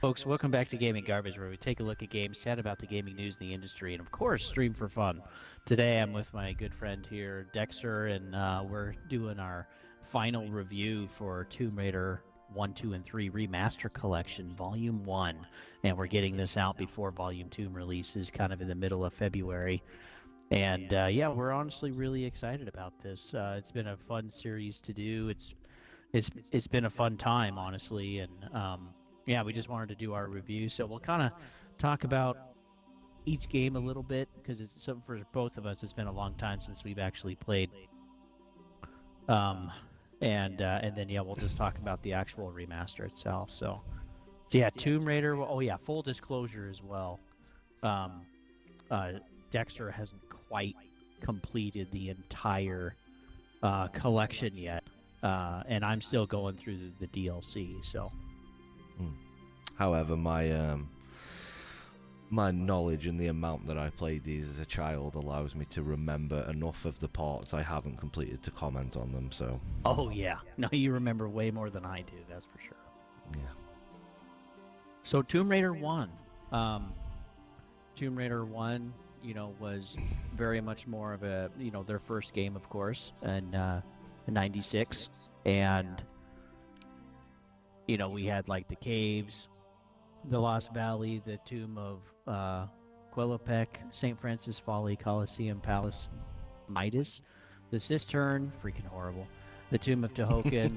Folks, welcome back to Gaming Garbage, where we take a look at games, chat about the gaming news in the industry, and of course, stream for fun. Today, I'm with my good friend here, Dexsor, and we're doing our final review for Tomb Raider 1, 2, and 3 Remaster Collection, Volume 1. And we're getting this out before Volume 2 releases, kind of in the middle of February. And yeah, we're honestly really excited about this. It's been a fun series to do. It's been a fun time, honestly, and yeah, we just wanted to do our review. So we'll kind of talk about each game a little bit because it's something for both of us. It's been a long time since we've actually played. Um, and then yeah, we'll just talk about the actual remaster itself. So yeah, Tomb Raider. Oh yeah, full disclosure as well. Um, uh, Dexter hasn't quite completed the entire collection yet, and I'm still going through the DLC. So. However, my knowledge and the amount that I played these as a child allows me to remember enough of the parts I haven't completed to comment on them. So. Oh yeah, no, you remember way more than I do. That's for sure. Yeah. So Tomb Raider 1, Tomb Raider 1, was very much more of a, their first game, of course, in '96, and we had like the caves, the Lost Valley, the Tomb of Quelopec, St. Francis Folly, Colosseum Palace, Midas, the Cistern, freaking horrible, the Tomb of Tehokan,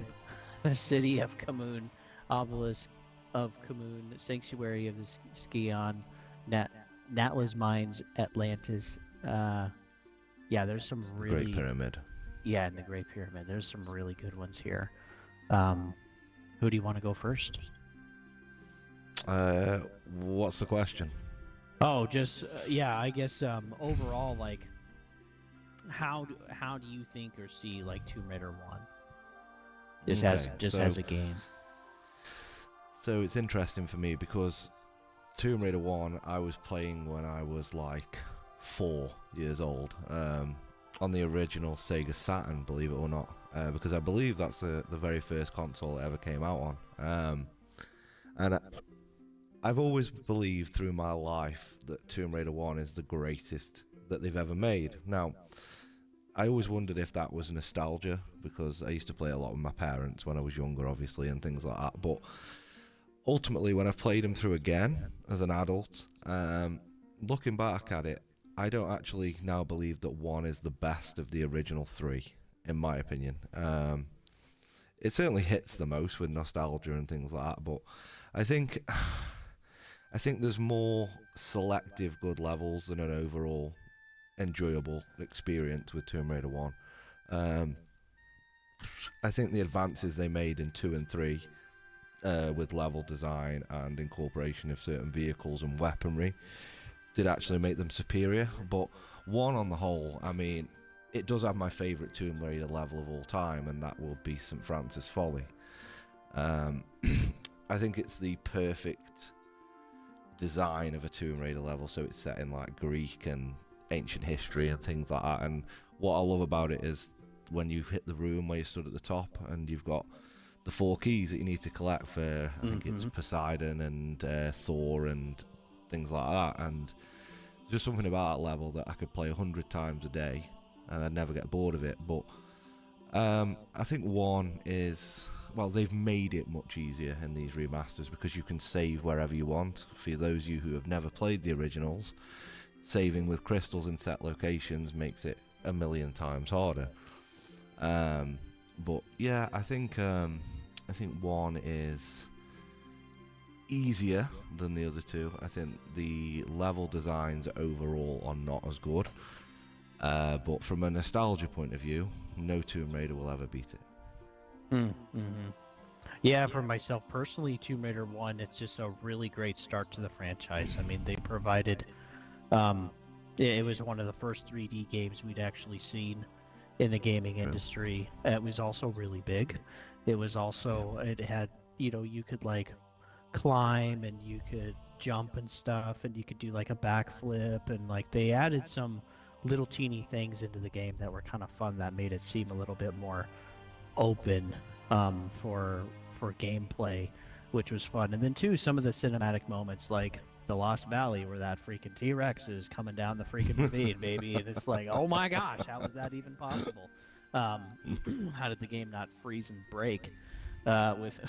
the City of Kamun, Obelisk of Kamun, Sanctuary of the Skion, Natla's Mines, Atlantis. Yeah, there's some really... Great Pyramid. Yeah, and the Great Pyramid. There's some really good ones here. Who do you want to go first? What's the question? Oh, just yeah, I guess overall, like, how do you think or see like Tomb Raider 1? As a game. So it's interesting for me because Tomb Raider 1 I was playing when I was like 4 years old, on the original Sega Saturn, believe it or not, because I believe that's the very first console it ever came out on. And I've always believed through my life that Tomb Raider 1 is the greatest that they've ever made. Now, I always wondered if that was nostalgia, because I used to play a lot with my parents when I was younger, obviously, and things like that. But ultimately, when I played them through again as an adult, looking back at it, I don't actually now believe that 1 is the best of the original 3, in my opinion. It certainly hits the most with nostalgia and things like that, but I think there's more selective good levels than an overall enjoyable experience with Tomb Raider 1. I think the advances they made in 2 and 3, with level design and incorporation of certain vehicles and weaponry, did actually make them superior. But 1 on the whole, I mean, it does have my favourite Tomb Raider level of all time, and that will be St. Francis Folly. I think it's the perfect design of a Tomb Raider level, so it's set in like Greek and ancient history and things like that. And what I love about it is when you hit the room where you stood at the top and you've got the 4 keys that you need to collect for, I think it's Poseidon and Thor and things like that. And just something about that level that I could play 100 times a day and I'd never get bored of it. But I think 1 is... Well, they've made it much easier in these remasters because you can save wherever you want. For those of you who have never played the originals, saving with crystals in set locations makes it a million times harder. But yeah, I think 1 is easier than the other 2. I think the level designs overall are not as good. But from a nostalgia point of view, no Tomb Raider will ever beat it. Yeah, for myself personally, Tomb Raider 1, it's just a really great start to the franchise. I mean, they provided, it was one of the first 3D games we'd actually seen in the gaming industry. It was also really big. It had, you could like climb and you could jump and stuff, and you could do like a backflip, and like they added some little teeny things into the game that were kind of fun that made it seem a little bit more open for gameplay. which was fun. And then too, some of the cinematic moments like the Lost Valley where that freaking T-Rex is coming down the freaking ravine, baby, and it's like, oh my gosh, how was that even possible? How did the game not freeze and break with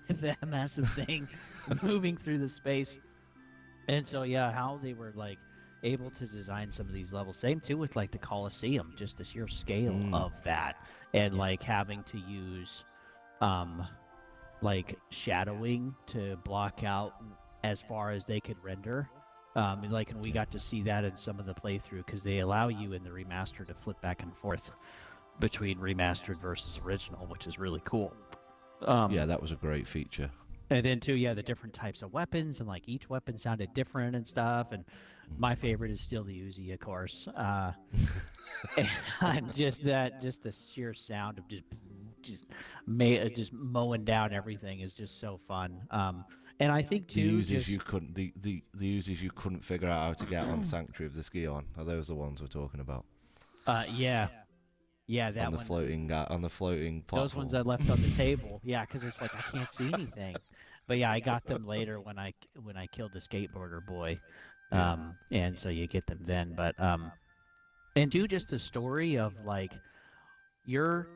with that massive thing moving through the space? And so yeah, how they were like able to design some of these levels. Same too with like the Colosseum, just the sheer scale of that, and like having to use um like shadowing to block out as far as they could render. And like, and we got to see that in some of the playthrough because they allow you in the remaster to flip back and forth between remastered versus original, which is really cool. Yeah, that was a great feature. And then too, yeah, the different types of weapons, and like each weapon sounded different and stuff. And my favorite is still the Uzi, of course. And just the sheer sound of just mowing down everything is just so fun. And I think too, the Uzis you couldn't figure out how to get on Sanctuary of the Scion. Are those the ones we're talking about? Yeah, that on the one. floating platform. Those ones I left on the table. Yeah, because it's like I can't see anything. But yeah, I got them later when I killed the skateboarder boy. And so you get them then. But and do just the story of like you're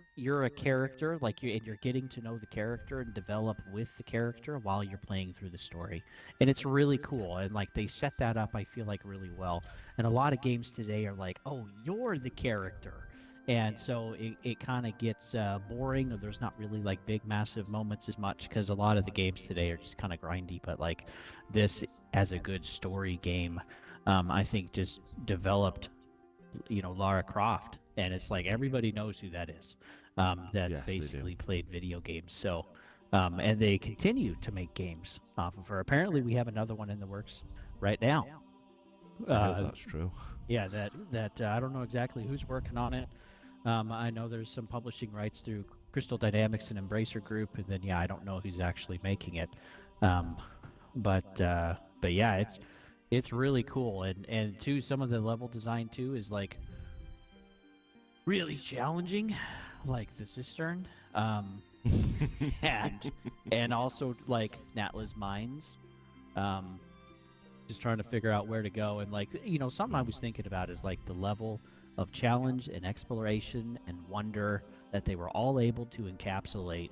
a character, like and you're getting to know the character and develop with the character while you're playing through the story, and it's really cool. And like they set that up, I feel like really well. And a lot of games today are like, oh, you're the character, and so it kind of gets boring, or there's not really like big massive moments as much because a lot of the games today are just kind of grindy. But like this, as a good story game, I think just developed, Lara Croft, and it's like everybody knows who that is. That's Yes, basically played video games. So, and they continue to make games off of her. Apparently, we have another one in the works right now. I hope that's true. Yeah, that I don't know exactly who's working on it. I know there's some publishing rights through Crystal Dynamics and Embracer Group, and then yeah, I don't know who's actually making it. But yeah, it's really cool, and too, some of the level design too is like really challenging, like the cistern, and also like Natla's mines, just trying to figure out where to go. And like, something I was thinking about is like the level of challenge and exploration and wonder that they were all able to encapsulate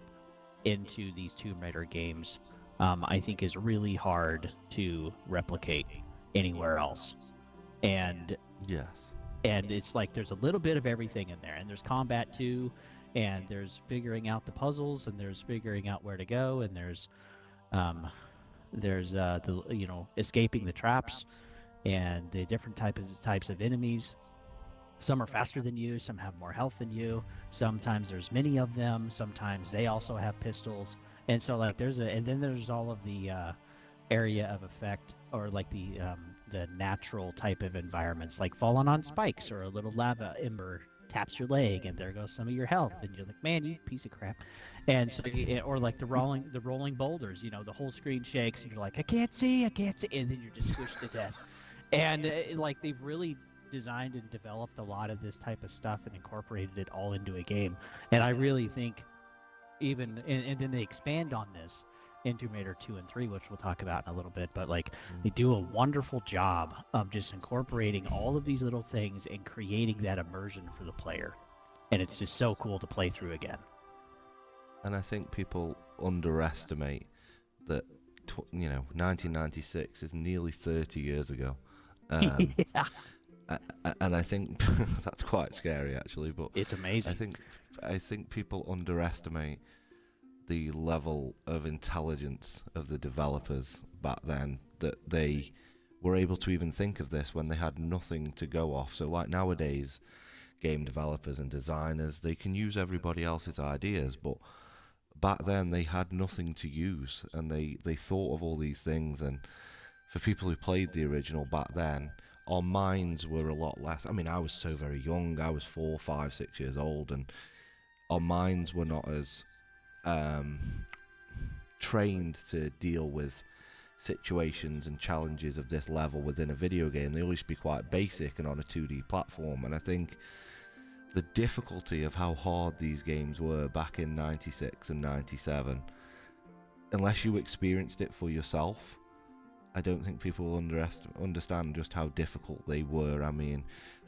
into these Tomb Raider games. I think is really hard to replicate anywhere else. And Yes. and it's like there's a little bit of everything in there, and there's combat too, and there's figuring out the puzzles, and there's figuring out where to go, and there's the escaping the traps and the different types of enemies. Some are faster than you, some have more health than you, sometimes there's many of them, sometimes they also have pistols. And so like and then there's all of the area of effect, or like the natural type of environments, like falling on spikes, or a little lava ember taps your leg and there goes some of your health, and you're like, man, you piece of crap. And so or like the rolling boulders, the whole screen shakes and you're like, I can't see, and then you're just squished to death. And like they've really designed and developed a lot of this type of stuff and incorporated it all into a game. And I really think even and then they expand on this in Tomb Raider 2 and 3, which we'll talk about in a little bit. But like they do a wonderful job of just incorporating all of these little things and creating that immersion for the player. And it's just so cool to play through again. And I think people underestimate that 1996 is nearly 30 years ago. Yeah. And I think that's quite scary, actually. But it's amazing. I think people underestimate the level of intelligence of the developers back then, that they were able to even think of this when they had nothing to go off. So like nowadays, game developers and designers, they can use everybody else's ideas, but back then they had nothing to use, and they thought of all these things. And for people who played the original back then, our minds were a lot less. I mean, I was so very young. I was 4, 5, 6 years old, and our minds were not as trained to deal with situations and challenges of this level within a video game. They always be quite basic and on a 2D platform. And I think the difficulty of how hard these games were back in 96 and 97 unless you experienced it for yourself, I don't think people will understand just how difficult they were. I mean,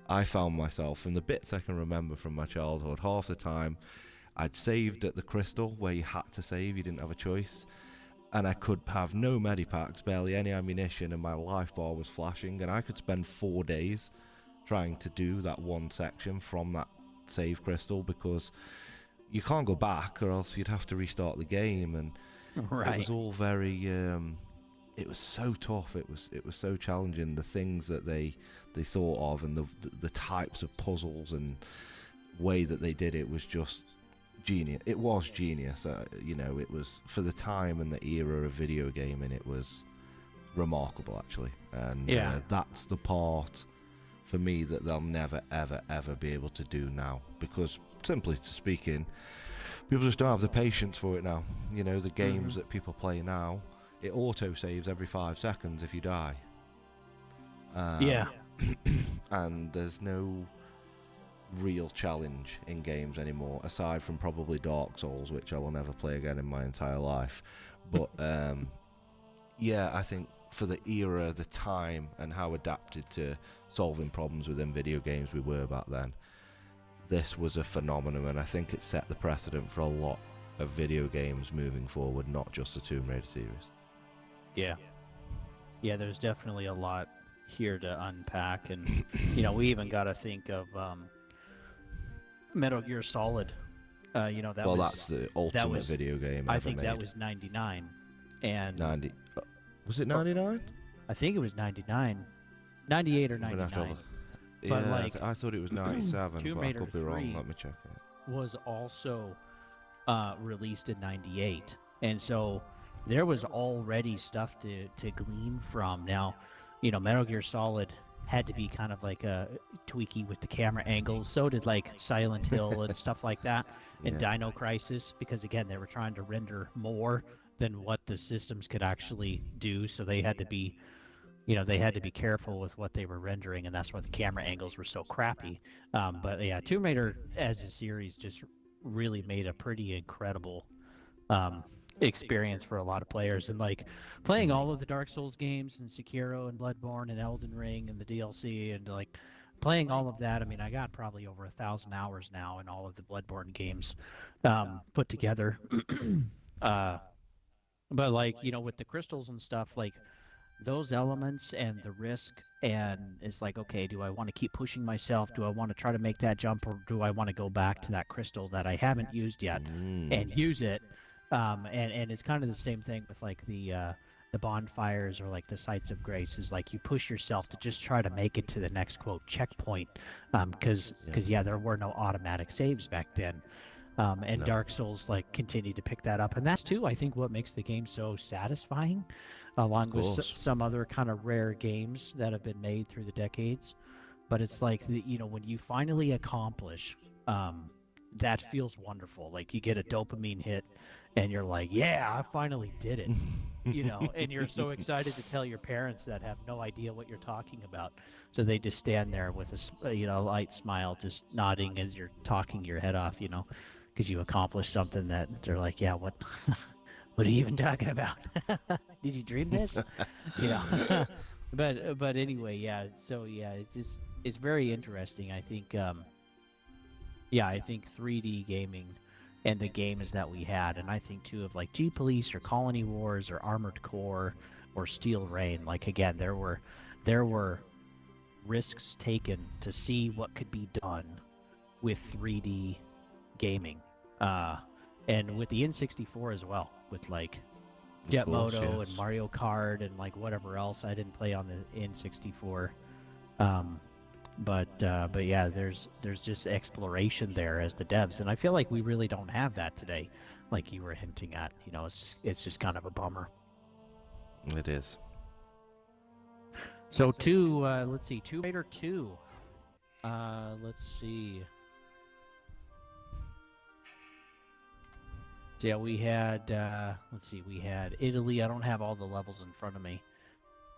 I found myself, from the bits I can remember from my childhood, half the time I'd saved at the crystal where you had to save, you didn't have a choice, and I could have no medipacks, barely any ammunition, and my life bar was flashing, and I could spend 4 days trying to do that one section from that save crystal, because you can't go back or else you'd have to restart the game, and Right. it was all very it was so tough, it was so challenging, the things that they thought of, and the types of puzzles and way that they did it was just genius. It was genius. You know, it was, for the time and the era of video gaming, it was remarkable, actually. And that's the part for me that they'll never ever ever be able to do now, because simply speaking, people just don't have the patience for it now. You know, the games that people play now, it auto saves every 5 seconds if you die. And there's no real challenge in games anymore, aside from probably Dark Souls, which I will never play again in my entire life. But I think for the era, the time, and how adapted to solving problems within video games we were back then, this was a phenomenon, and I think it set the precedent for a lot of video games moving forward, not just the Tomb Raider series. Yeah, there's definitely a lot here to unpack, and you know, we even got to think of Metal Gear Solid. You know, that's the ultimate video game ever I think made. that was 99, and 90. Was it 99? I think it was 99, 98 or 99. But Yeah, like, I thought it was 97, Tomb but I Raider could be wrong. 3 Let me check it. was also released in 98, and so there was already stuff to glean from. Now, you know, Metal Gear Solid had to be kind of like a tweaky with the camera angles. So did like Silent Hill and stuff like that, and Dino Crisis, because again, they were trying to render more than what the systems could actually do. So they had to be, you know, they had to be careful with what they were rendering, and that's why the camera angles were so crappy. But yeah, Tomb Raider as a series just really made a pretty incredible experience for a lot of players, and like playing all of the Dark Souls games and Sekiro and Bloodborne and Elden Ring and the DLC, and like playing all of that. I mean, I got probably over 1,000 hours now in all of the Bloodborne games put together. But like, you know, with the crystals and stuff, like those elements and the risk, and it's like, okay, do I want to keep pushing myself? Do I want to try to make that jump, or do I want to go back to that crystal that I haven't used yet and use it? And it's kind of the same thing with like the bonfires or like the sites of grace, is like you push yourself to just try to make it to the next quote checkpoint, because there were no automatic saves back then. And Dark Souls like continued to pick that up, and that's too, I think, what makes the game so satisfying, along with some other kind of rare games that have been made through the decades. But it's like you know, when you finally accomplish, that feels wonderful. Like you get a dopamine hit, and you're like, yeah, I finally did it. You know, and you're so excited to tell your parents that have no idea what you're talking about. So they just stand there with a light smile, just nodding as you're talking your head off, you know, because you accomplished something that they're like, yeah, what are you even talking about? Did you dream this? You know. but anyway, yeah. So yeah, it's very interesting. I think I think 3D gaming and the games that we had, and I think too of like G Police or Colony Wars or Armored Core or Steel Rain. Like again, there were risks taken to see what could be done with 3D gaming, and with the N64 as well, with like Jet Moto and Mario Kart and like whatever else. I didn't play on the N64, but yeah, there's just exploration there as the devs, and I feel like we really don't have that today, like you were hinting at. You know, it's just kind of a bummer. It is. So let's see, Tomb Raider 2. Let's see. So yeah, we had we had Italy. I don't have all the levels in front of me.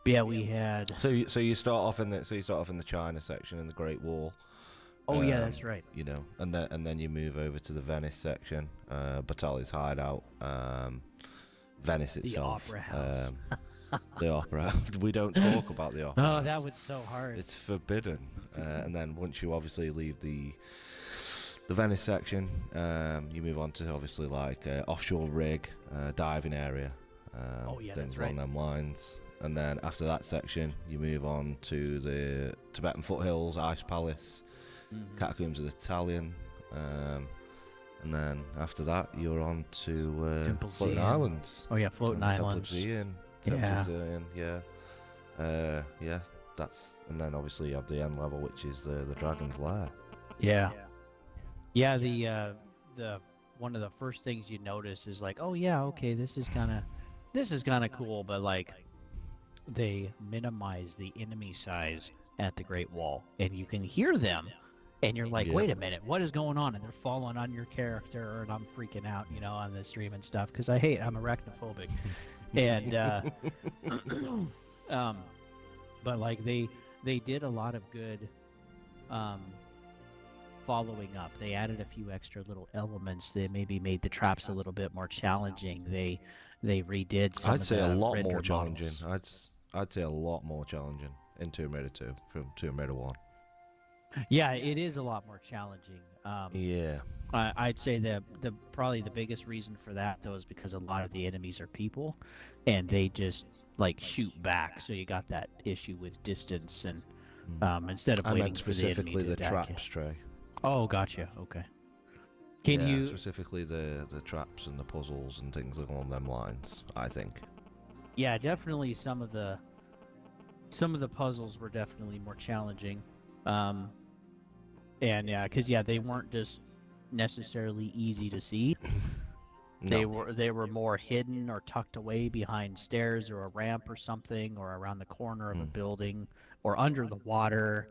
But yeah, we had. So you start off in the China section in the Great Wall. Oh yeah, that's right. You know, and then you move over to the Venice section, Batali's hideout, Venice The itself. Opera House. The opera. We don't talk about the opera Oh, house. that was so hard. It's forbidden. And then once you obviously leave the Venice section, you move on to obviously like offshore rig, diving area, Oh, yeah, things that's right. along them lines. And then after that section, you move on to the Tibetan foothills, Ice Palace, Catacombs of the Italian, and then after that, you're on to Temple Floating Zion. Islands. Oh, yeah, Floating Islands. Temple of Zion, yeah. That's, and then obviously you have the end level, which is the Dragon's Lair. Yeah. Yeah, the one of the first things you notice is like, oh yeah, okay, this is kind of cool, but like they minimize the enemy size at the Great Wall, and you can hear them, and you're like, Yep. wait a minute, what is going on? And they're falling on your character, and I'm freaking out, on the stream and stuff, because I'm arachnophobic, and but like they did a lot of good following up. They added a few extra little elements that maybe made the traps a little bit more challenging. They redid some I'd of say the a lot render more challenging. models. I'd say a lot more challenging in Tomb Raider 2 from Tomb Raider 1. Yeah, it is a lot more challenging. Yeah. I'd say the probably the biggest reason for that though is because a lot of the enemies are people, and they just like shoot back. So you got that issue with distance, and instead of I waiting meant for the enemy specifically to the attack you. traps, Trey. Oh, gotcha. Okay. Can yeah, you specifically the traps and the puzzles and things along them lines, I think. Yeah, definitely some of the puzzles were definitely more challenging. And yeah, because they weren't just necessarily easy to see. No. They were more hidden or tucked away behind stairs or a ramp or something, or around the corner of a building or under the water.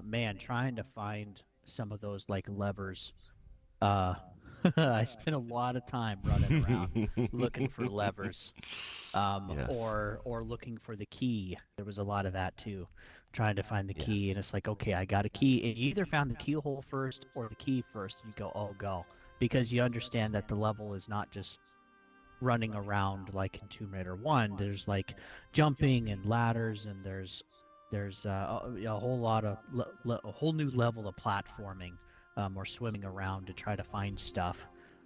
Man, trying to find some of those like levers. I spent a lot of time running around looking for levers, Yes. or looking for the key. There was a lot of that too, trying to find the key, and it's like, okay, I got a key, and you either found the keyhole first or the key first. You go, oh, go, because you understand that the level is not just running around like in Tomb Raider 1. There's like jumping and ladders, and there's a whole lot of a whole new level of platforming, or swimming around to try to find stuff.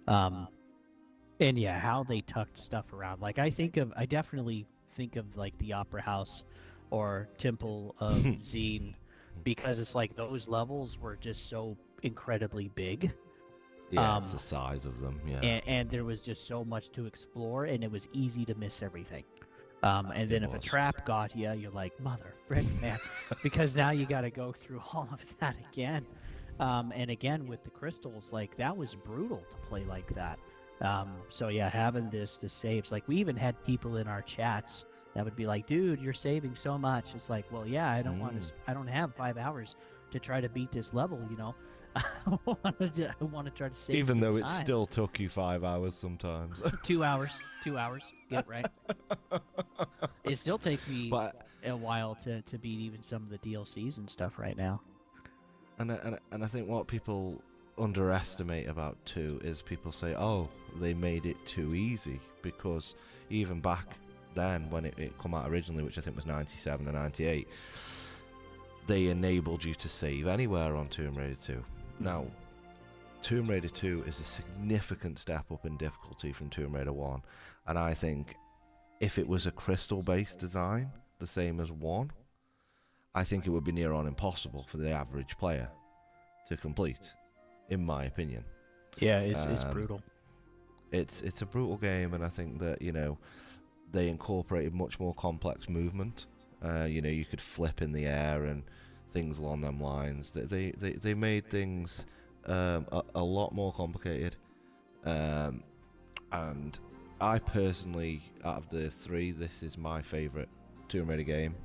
And yeah, how they tucked stuff around. Like I definitely think of like the Opera House or Temple of Zine, because it's like those levels were just so incredibly big. Yeah, it's the size of them, yeah. And there was just so much to explore, and it was easy to miss everything. And then if a trap got you, you're like, mother frick, man, because now you got to go through all of that again. And again with the crystals, like that was brutal to play like that. So yeah, having the saves, like we even had people in our chats that would be like, dude, you're saving so much. It's like, well, yeah, I don't I don't have 5 hours to try to beat this level, I want to try to save even though some it time. still took you 5 hours sometimes. 2 hours. Yep, right. It still takes me a while to beat even some of the DLCs and stuff right now. And I think what people underestimate about 2 is people say, oh, they made it too easy, because even back then when it come out originally, which I think was 97 and 98, they enabled you to save anywhere on Tomb Raider 2. Now, Tomb Raider 2 is a significant step up in difficulty from Tomb Raider 1, and I think if it was a crystal-based design, the same as 1, I think it would be near on impossible for the average player to complete, in my opinion. Yeah, it's brutal. It's a brutal game, and I think that, they incorporated much more complex movement. You could flip in the air and things along them lines. They made things a lot more complicated. And I personally, out of the 3, this is my favourite Tomb Raider game.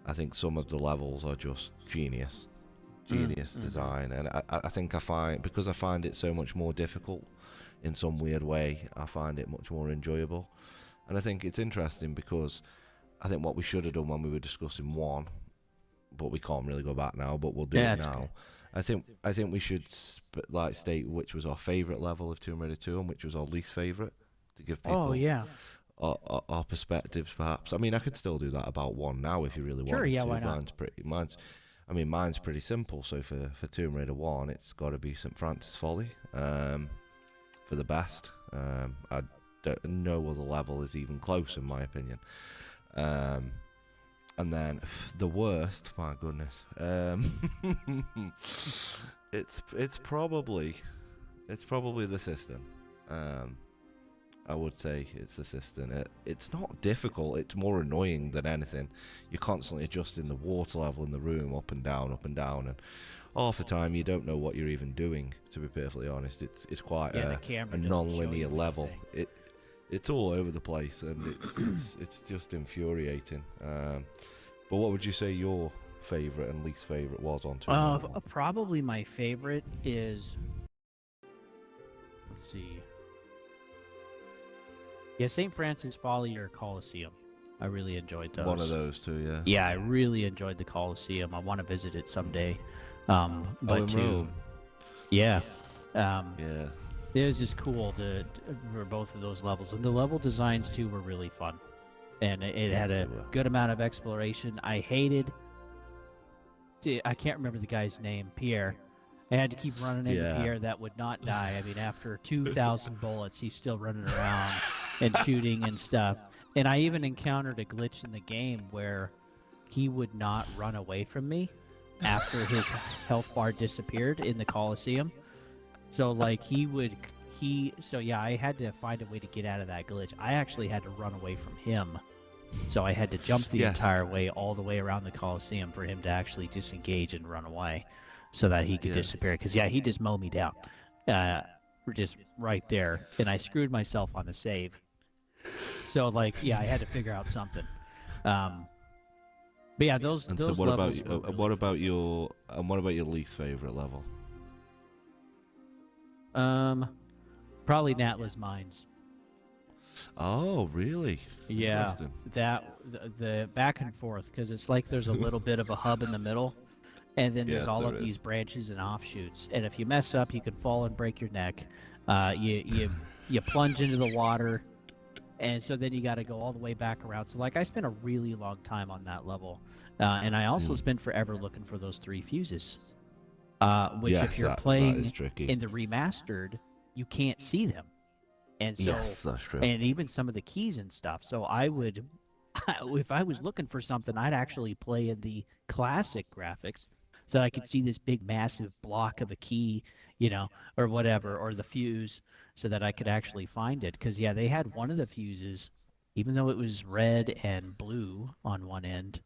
I think some of the levels are just genius design, and I think because I find it so much more difficult in some weird way, I find it much more enjoyable. And I think it's interesting because I think what we should have done when we were discussing 1, but we can't really go back now, but we'll do it now. Okay. I think we should state which was our favourite level of Tomb Raider 2 and which was our least favourite. to give Oh people yeah. our perspectives, perhaps. I mean, I could still do that about one now if you really Sure. wanted Yeah. to. Why not? Mine's pretty simple. So for Tomb Raider 1, it's got to be St. Francis Folly for the best. No other level is even close, in my opinion. And then the worst, my goodness, it's probably the cistern. I would say it's the cistern. It's not difficult. It's more annoying than anything. You're constantly adjusting the water level in the room up and down, and half the time you don't know what you're even doing. To be perfectly honest, it's quite The a camera doesn't show you non-linear level. anything. It's all over the place, and it's just infuriating. But what would you say your favorite and least favorite was on Tomb Raider 1? Probably my favorite is. Let's see. Yeah, St. Francis Folly or Colosseum. I really enjoyed those. One of those two, yeah. Yeah, I really enjoyed the Colosseum. I want to visit it someday. In Rome. Yeah. Yeah. It was just cool for both of those levels, and the level designs too were really fun, and it had a good amount of exploration. I can't remember the guy's name, Pierre. I had to keep running into Pierre that would not die. I mean, after 2,000 bullets, he's still running around and shooting and stuff. And I even encountered a glitch in the game where he would not run away from me after his health bar disappeared in the Colosseum. So like I had to find a way to get out of that glitch. I actually had to run away from him. So I had to jump the entire way all the way around the Colosseum for him to actually disengage and run away so that he could disappear. Because he just mowed me down. Just right there. And I screwed myself on the save. So like, I had to figure out something. But yeah, those levels were really what about your least favorite level? Probably Natla's Mines. Oh, really? Yeah, the back and forth, because it's like there's a little bit of a hub in the middle, and then there's all of these branches and offshoots. And if you mess up, you could fall and break your neck. You plunge into the water, and so then you got to go all the way back around. So like I spent a really long time on that level, and I also spent forever looking for those 3 fuses. Which if you're playing in the remastered, you can't see them. And so, that's true. And even some of the keys and stuff. So I would, if I was looking for something, I'd actually play in the classic graphics so I could see this big, massive block of a key, or whatever, or the fuse, so that I could actually find it. Because, they had one of the fuses, even though it was red and blue on one end.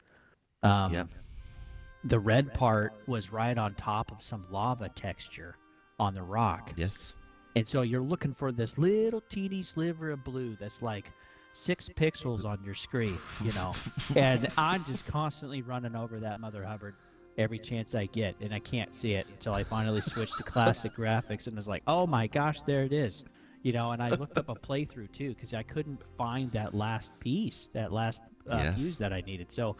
The red part was right on top of some lava texture on the rock. Yes. And so you're looking for this little teeny sliver of blue that's like 6 pixels on your screen, And I'm just constantly running over that Mother Hubbard every chance I get, and I can't see it until I finally switch to classic graphics and was like, oh my gosh, there it is. And I looked up a playthrough too because I couldn't find that last piece, that last fuse that I needed. So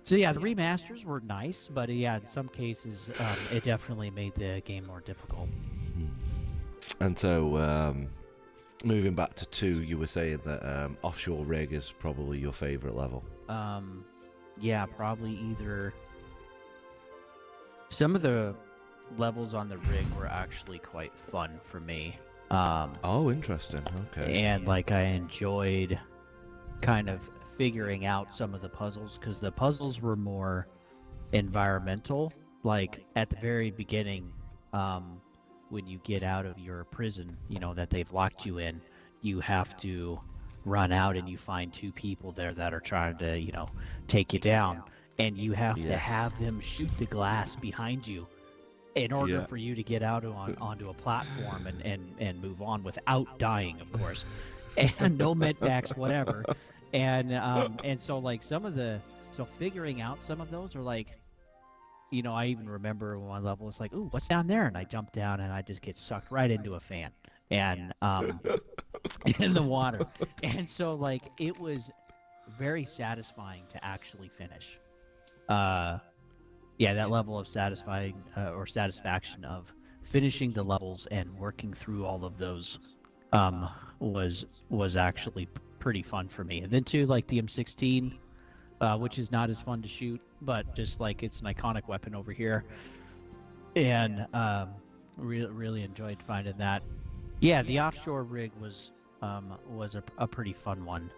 the remasters were nice, but in some cases, it definitely made the game more difficult. And so, moving back to 2, you were saying that Offshore Rig is probably your favorite level. Probably either. Some of the levels on the rig were actually quite fun for me. Oh, interesting. Okay. And like I enjoyed kind of figuring out some of the puzzles because the puzzles were more environmental. Like at the very beginning, when you get out of your prison, that they've locked you in, you have to run out and you find 2 people there that are trying to, take you down. And you have to have them shoot the glass behind you in order for you to get out onto a platform and move on without dying, of course. And no medvacs, whatever. And so like figuring out some of those are like, I even remember one level, it's like, ooh, what's down there? And I jump down and I just get sucked right into a fan and in the water. And so like it was very satisfying to actually finish. That level of satisfaction of finishing the levels and working through all of those was actually pretty fun for me. And then too, like the M16, which is not as fun to shoot, but just like it's an iconic weapon over here, and really enjoyed finding that. Yeah, the offshore rig was a pretty fun one.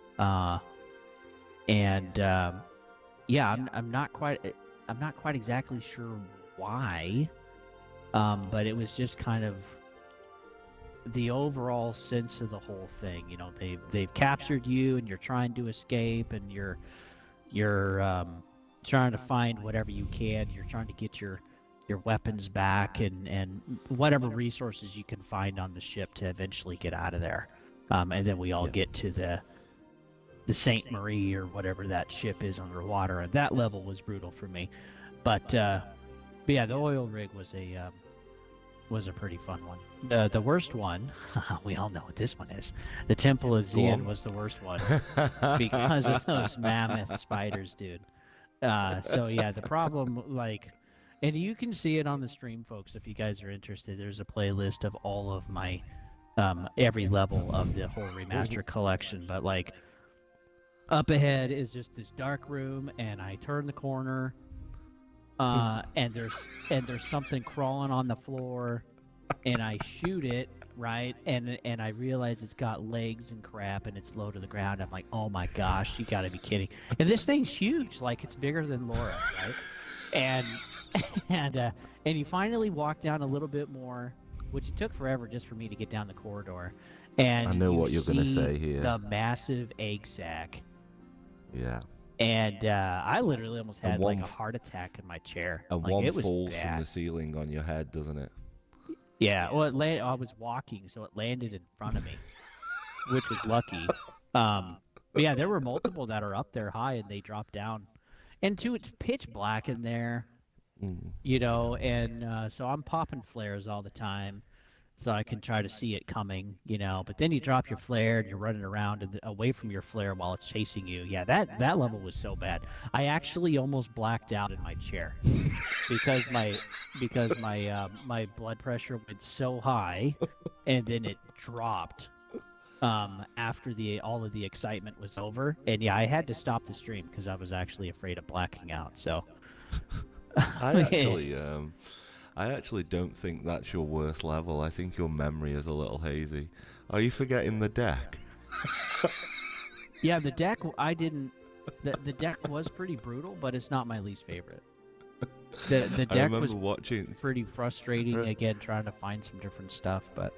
And yeah, I'm not quite exactly sure why, but it was just kind of the overall sense of the whole thing. You know, they've captured you, and you're trying to escape, and you're trying to find whatever you can. You're trying to get your weapons back, and whatever resources you can find on the ship to eventually get out of there. And then we all Yeah. get to the Saint Marie or whatever that ship is underwater, and that level was brutal for me. But yeah, the oil rig was a pretty fun one. The worst one, we all know what this one is. The Temple of Go on. Xian was the worst one because of those mammoth spiders, dude. So yeah, the problem, like, and you can see it on the stream, folks, if you guys are interested. There's a playlist of all of my every level of the whole remaster collection. But like, up ahead is just this dark room, and I turn the corner, and there's something crawling on the floor, and I shoot it, right, and I realize it's got legs and crap, and it's low to the ground. I'm like, oh my gosh, you got to be kidding! And this thing's huge, like it's bigger than Laura, right? And and you finally walk down a little bit more, which it took forever just for me to get down the corridor, and I know you what you're gonna see say here. the massive egg sack. Yeah. And I literally almost And had one like a f- heart attack in my chair. And Like one it was falls from bad. the ceiling on your head, doesn't it? Yeah, well, I was walking, so it landed in front of me, which was lucky. But yeah, there were multiple that are up there high, and they dropped down. And two, it's pitch black in there, Mm. you know, and so I'm popping flares all the time, so I can try to see it coming, you know. But then you drop your flare, and you're running around and away from your flare while it's chasing you. Yeah, that level was so bad. I actually almost blacked out in my chair because my blood pressure went so high, and then it dropped after the all of the excitement was over. And yeah, I had to stop the stream because I was actually afraid of blacking out. So I actually, I actually don't think that's your worst level. I think your memory is a little hazy. Are you forgetting the deck? yeah, the deck I didn't. The deck was pretty brutal, but it's not my least favorite. The I deck remember was watching. pretty frustrating, again, trying to find some different stuff, but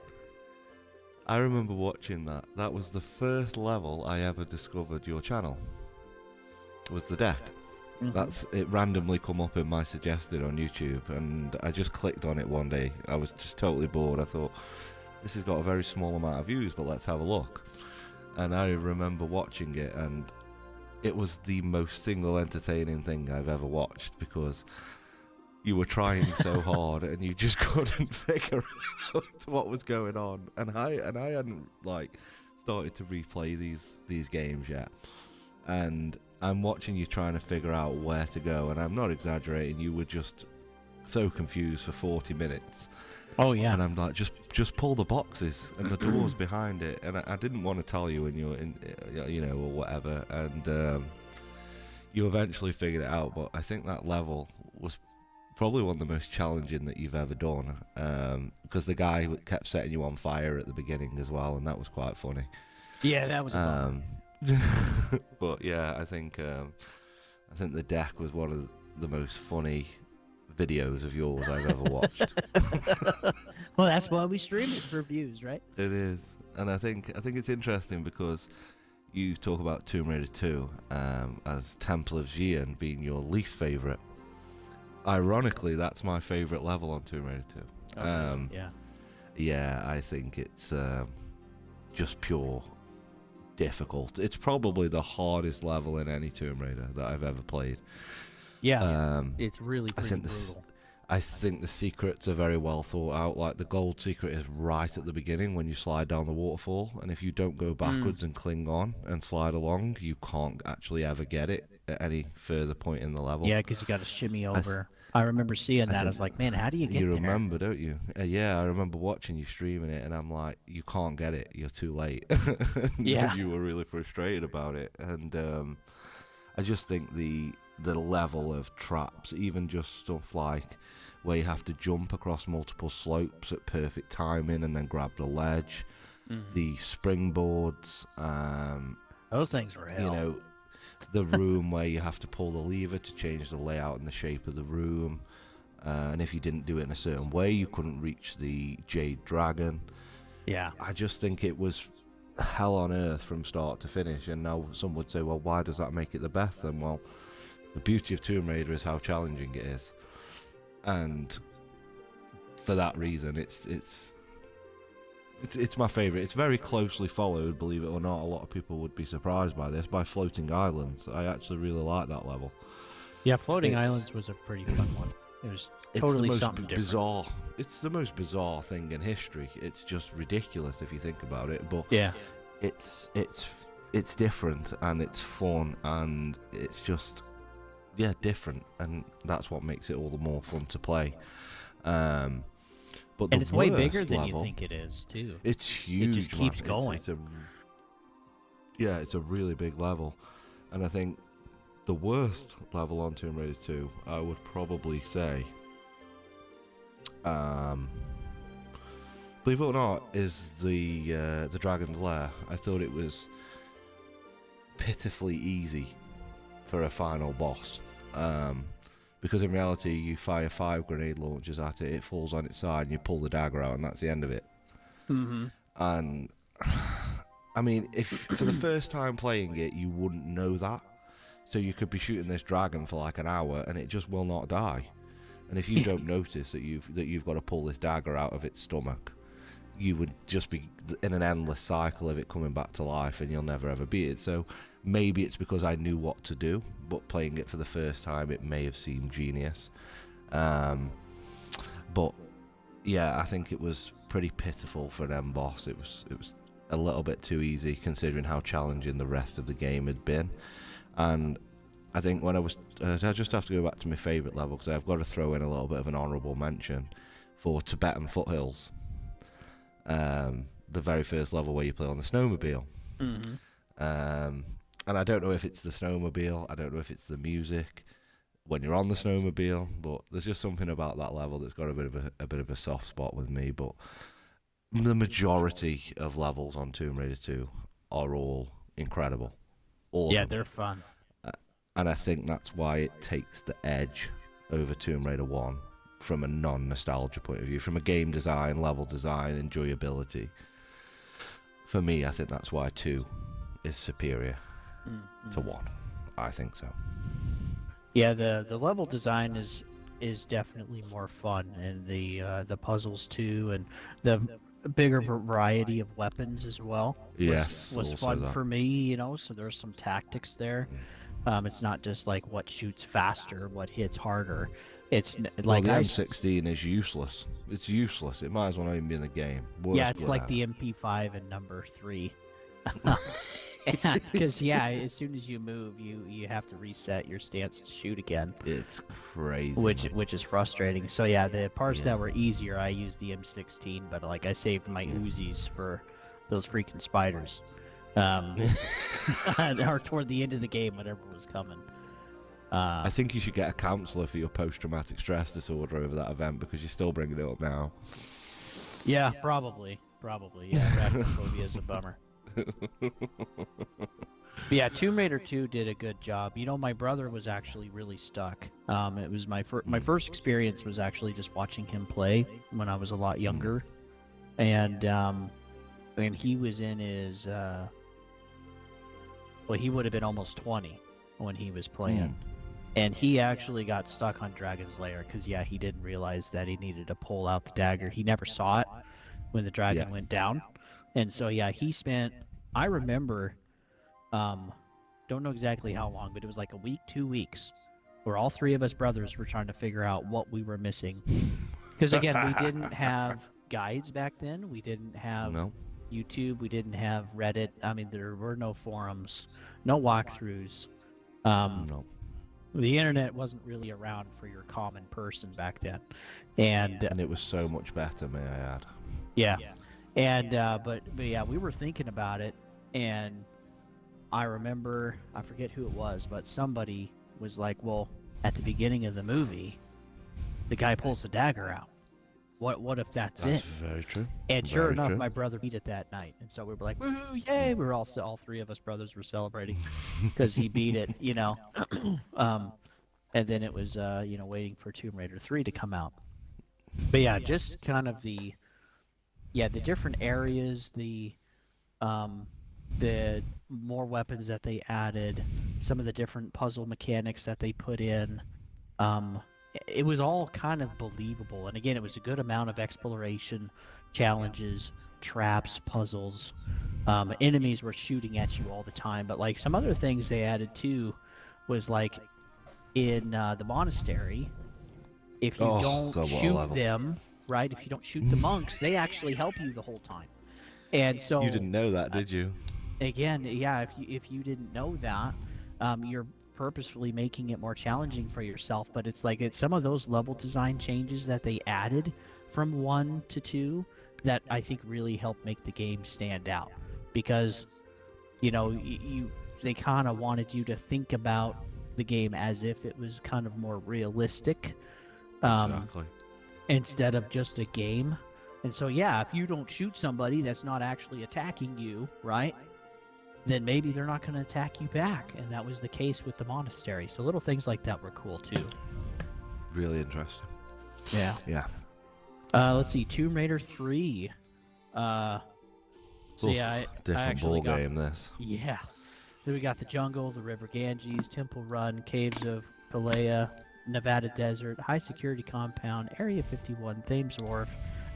I remember watching that. That was the first level I ever discovered your channel. Was the deck. That's it. Randomly come up in my suggested on YouTube, and I just clicked on it one day. I was just totally bored. I thought, this has got a very small amount of views, but let's have a look. And I remember watching it, and it was the most single entertaining thing I've ever watched, because you were trying so hard and you just couldn't figure out what was going on. And I hadn't like started to replay these games yet. And I'm watching you trying to figure out where to go, and I'm not exaggerating, you were just so confused for 40 minutes. oh yeah, And I'm like, just pull the boxes and the doors behind it. And I didn't want to tell you when you're in, you know, or whatever. And you eventually figured it out. But I think that level was probably one of the most challenging that you've ever done. Because the guy kept setting you on fire at the beginning as well, and that was quite funny. yeah, that was a bummer. But yeah, I think the deck was one of the most funny videos of yours I've ever watched. Well, that's why we stream it for views, right? It is, and I think it's interesting because you talk about Tomb Raider 2 as Temple of Xian being your least favorite. Ironically, that's my favorite level on Tomb Raider 2. Yeah. Yeah, I think it's just pure difficult. It's probably the hardest level in any Tomb Raider that I've ever played. Yeah, it's really I pretty think brutal. I think the secrets are very well thought out. Like the gold secret is right at the beginning when you slide down the waterfall, and if you don't go backwards and cling on and slide along, you can't actually ever get it at any further point in the level. Yeah, because you got to shimmy over. I remember seeing I that. I think was like, man, how do you get you there? remember, don't you? Yeah, I remember watching you streaming it, and I'm like, you can't get it. You're too late. And Yeah. you were really frustrated about it. And I just think the level of traps, even just stuff like where you have to jump across multiple slopes at perfect timing and then grab the ledge, Hmm. the springboards, Those things were you hell. know, the room where you have to pull the lever to change the layout and the shape of the room. And if you didn't do it in a certain way, you couldn't reach the Jade Dragon. Yeah. I just think it was hell on earth from start to finish. And now some would say, well, why does that make it the best then? Well, the beauty of Tomb Raider is how challenging it is. And for that reason, it's my favourite. It's very closely followed, believe it or not. A lot of people would be surprised by this, by Floating Islands. I actually really like that level. Yeah, Floating It's Islands was a pretty fun one. It was it's the totally most something different. bizarre. It's the most bizarre thing in history. It's just ridiculous if you think about it. But Yeah. it's it's it's different and it's fun and it's just different, and that's what makes it all the more fun to play. Um, but the And it's way bigger worst than you level, think it is, too. it's huge, just man. keeps going. It's a really big level, and I think the worst level on Tomb Raider 2, I would probably say, believe it or not, is the Dragon's Lair. I thought it was pitifully easy for a final boss. Because in reality, you fire 5 grenade launchers at it, it falls on its side, and you pull the dagger out, and that's the end of it. Mm-hmm. And I mean, if for the first time playing it, you wouldn't know that. So you could be shooting this dragon for like an hour, and it just will not die. And if you don't notice that you've got to pull this dagger out of its stomach, you would just be in an endless cycle of it coming back to life, and you'll never ever beat it. So maybe it's because I knew what to do, but playing it for the first time, it may have seemed genius. But yeah, I think it was pretty pitiful for an end boss. It was a little bit too easy considering how challenging the rest of the game had been. And I think when I just have to go back to my favourite level, because I've got to throw in a little bit of an honourable mention for Tibetan Foothills. The very first level where you play on the snowmobile. Mm-hmm. And I don't know if it's the snowmobile, I don't know if it's the music when you're on the snowmobile, but there's just something about that level that's got a bit of a soft spot with me. But the majority of levels on Tomb Raider 2 are all incredible. All Yeah, of them. they're fun. And I think that's why it takes the edge over Tomb Raider 1 from a non-nostalgia point of view, from a game design, level design, enjoyability. For me, I think that's why 2 is superior to 1. I think so. Yeah, the level design is definitely more fun, and the puzzles too, and the bigger variety of weapons as well Yes, was also fun that. for me. So there's some tactics there. It's not just like what shoots faster, what hits harder. It's Well, like the M16 is useless. It's useless. It might as well not even be in the game. yeah, Worst it's gun like ever. the MP5 and number 3. Because yeah, as soon as you move, you have to reset your stance to shoot again, It's crazy. which man. which is frustrating. So yeah, the parts Yeah. that were easier, I used the M16, but like I saved my Uzis for those freaking spiders. Or toward the end of the game, whatever was coming. I think you should get a counsellor for your post-traumatic stress disorder over that event because you're still bringing it up now. Yeah, probably. Yeah, arachnophobia is a bummer. But yeah, Tomb Raider 2 did a good job. My brother was actually really stuck. It was my first experience was actually just watching him play when I was a lot younger, and he was in his he would have been almost 20 when he was playing. And he actually got stuck on Dragon's Lair because, yeah, he didn't realize that he needed to pull out the dagger. He never saw it when the dragon went down. And so, yeah, I remember, don't know exactly how long, but it was like a week, 2 weeks, where all 3 of us brothers were trying to figure out what we were missing. Because, again, we didn't have guides back then. We didn't have YouTube. We didn't have Reddit. I mean, there were no forums, no walkthroughs. No. The internet wasn't really around for your common person back then, and And it was so much better, may I add. yeah, and but yeah, we were thinking about it, and I remember, I forget who it was, but somebody was like, well, at the beginning of the movie, the guy pulls the dagger out. What if that's That's it? very true. And sure Very enough, true. my brother beat it that night, and so we were like, "Woohoo! Yay!" We were all three of us brothers were celebrating because he beat it, um, and then it was waiting for Tomb Raider 3 to come out. But yeah, just kind of the different areas, um, the more weapons that they added, some of the different puzzle mechanics that they put in. Um, it was all kind of believable, and again, it was a good amount of exploration, challenges, traps, puzzles. Enemies were shooting at you all the time, but like some other things they added too was like in the monastery, if you Oh, don't God, what a shoot level. them, right? If you don't shoot the monks, they actually help you the whole time. And You so didn't know that, did you? again, yeah, if you didn't know that, you're purposefully making it more challenging for yourself. But it's like it's some of those level design changes that they added from 1 to 2 that I think really helped make the game stand out, because they kind of wanted you to think about the game as if it was kind of more realistic, um, Exactly. instead of just a game. And so yeah, if you don't shoot somebody that's not actually attacking you, right? Then maybe they're not going to attack you back. And that was the case with the monastery. So little things like that were cool too. Really interesting. Yeah. Yeah. Let's see, Tomb Raider 3. Uh, so Oof, yeah, I different actually ball got game. This. yeah. Then we got the jungle, the River Ganges, Temple Run, Caves of Pelea, Nevada Desert, High Security Compound, Area 51, Thames Wharf,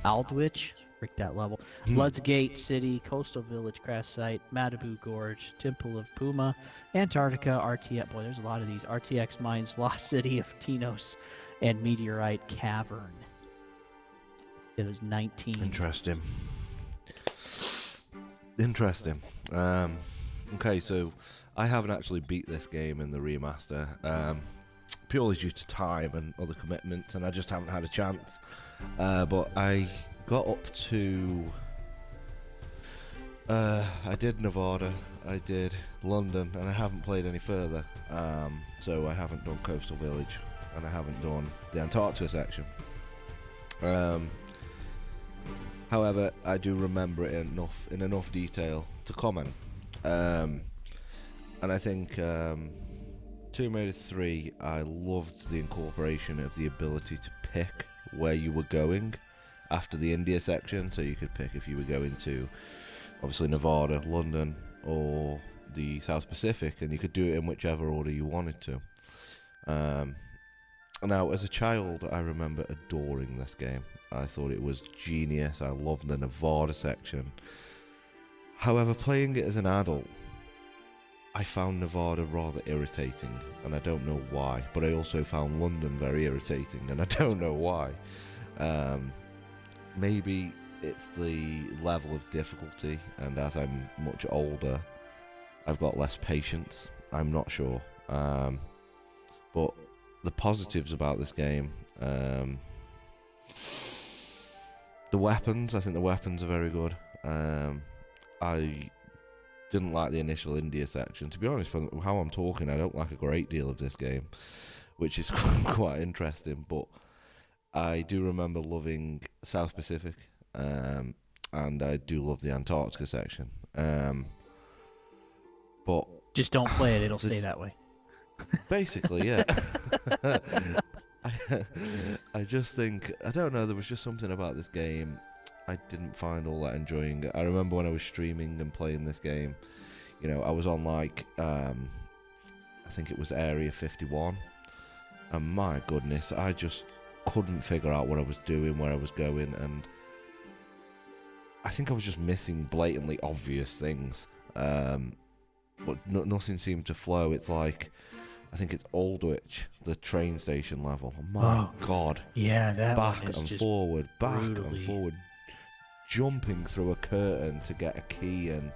Aldwych, frick that level, Blood's Gate City, Coastal Village Crash Site, Malibu Gorge, Temple of Puma, Antarctica, RTX. Boy, there's a lot of these. RTX Mines, Lost City of Tinos, and Meteorite Cavern. It was 19. Interesting. Interesting. Okay, so I haven't actually beat this game in the remaster, purely due to time and other commitments, and I just haven't had a chance. But I got up to... I did Nevada, I did London, and I haven't played any further. So I haven't done Coastal Village, and I haven't done the Antarctica section. However, I do remember it in enough detail to comment. And I think Tomb Raider 3, I loved the incorporation of the ability to pick where you were going after the India section. So you could pick if you were going to, obviously, Nevada, London, or the South Pacific, and you could do it in whichever order you wanted to. Now, as a child, I remember adoring this game. I thought it was genius. I loved the Nevada section. However, playing it as an adult, I found Nevada rather irritating, and I don't know why. But I also found London very irritating, and I don't know why. Maybe it's the level of difficulty, and as I'm much older, I've got less patience. I'm not sure. But the positives about this game, the weapons, I think the weapons are very good. I didn't like the initial India section. To be honest, from how I'm talking, I don't like a great deal of this game, which is quite interesting. But I do remember loving South Pacific, and I do love the Antarctica section. But Just don't play it; it'll stay that way. basically, yeah. I just think, I don't know, there was just something about this game I didn't find all that enjoying. I remember when I was streaming and playing this game, I was on like, I think it was Area 51, and my goodness, I just couldn't figure out what I was doing, where I was going, and I think I was just missing blatantly obvious things, but nothing seemed to flow. It's like, I think it's Aldwych, the train station level. Oh my God. Yeah, that back one is and just forward, back brutally... and forward, jumping through a curtain to get a key, and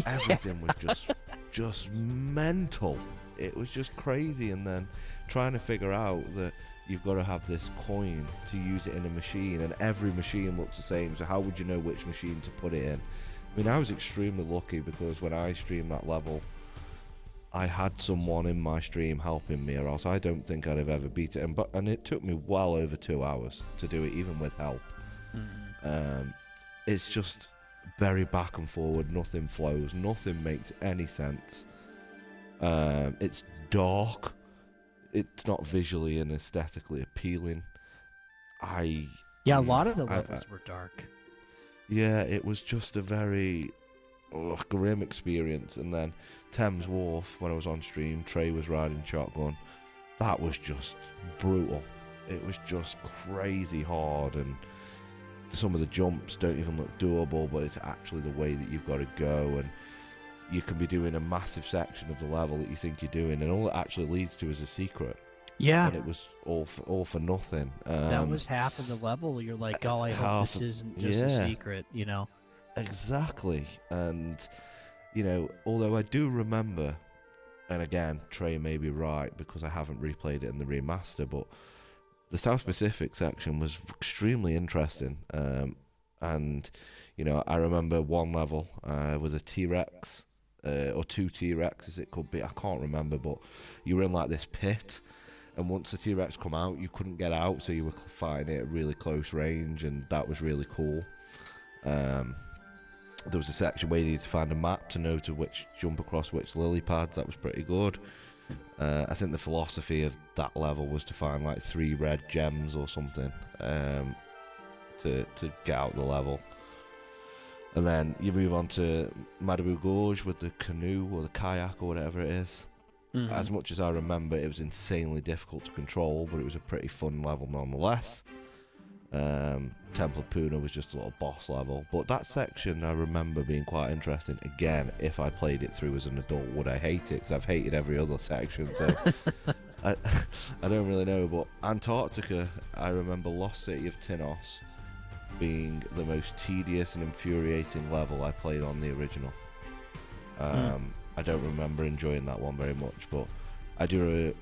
everything was just mental. it was just crazy. And then trying to figure out that you've got to have this coin to use it in a machine, and every machine looks the same, so how would you know which machine to put it in? I mean, I was extremely lucky because when I streamed that level, I had someone in my stream helping me, or else I don't think I'd have ever beat it. And it took me well over 2 hours to do it, even with help. It's just very back and forward. Nothing flows. Nothing makes any sense. It's dark. It's not visually and aesthetically appealing. A lot of the levels were dark. Yeah, it was just a very grim experience. And then Thames Wharf, when I was on stream, Trey was riding shotgun. That was just brutal. It was just crazy hard, and some of the jumps don't even look doable, but it's actually the way that you've got to go, and you can be doing a massive section of the level that you think you're doing, and all it actually leads to is a secret. Yeah. And it was all for nothing. That was half of the level. You're like, oh, I hope this isn't just a secret, you know? Exactly. And, you know, although I do remember, and again, Trey may be right because I haven't replayed it in the remaster, but the South Pacific section was extremely interesting. And, you know, I remember one level was a T-Rex, or 2 T-Rexes it could be, I can't remember, but you were in like this pit, and once the T-Rex come out, you couldn't get out, so you were fighting it at really close range, and that was really cool. There was a section where you needed to find a map to know to which jump across which lily pads. That was pretty good. I think the philosophy of that level was to find like 3 red gems or something to get out the level. And then you move on to Madabu Gorge with the canoe or the kayak or whatever it is. As much as I remember, it was insanely difficult to control, but it was a pretty fun level nonetheless. Temple of Puna was just a little boss level, but that section I remember being quite interesting. Again, if I played it through as an adult, would I hate it? Because I've hated every other section, so I don't really know. But Antarctica, I remember Lost City of Tinos being the most tedious and infuriating level I played on the original. I don't remember enjoying that one very much, but I did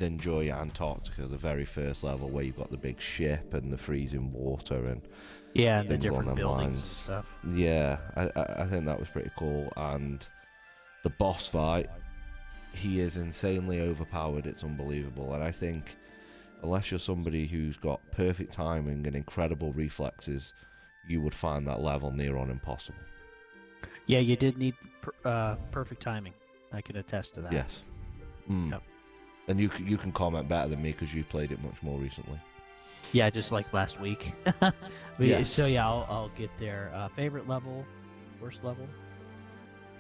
enjoy Antarctica, the very first level where you've got the big ship and the freezing water and and the things different along them buildings lines. and stuff. Yeah, I think that was pretty cool. And the boss fight, he is insanely overpowered. It's unbelievable. And I think unless you're somebody who's got perfect timing and incredible reflexes, you would find that level near on impossible. Yeah, you did need perfect timing. I can attest to that. Yes. Yep. And you can comment better than me because you played it much more recently. Yeah, just like last week. So yeah, I'll get there. Favorite level, worst level?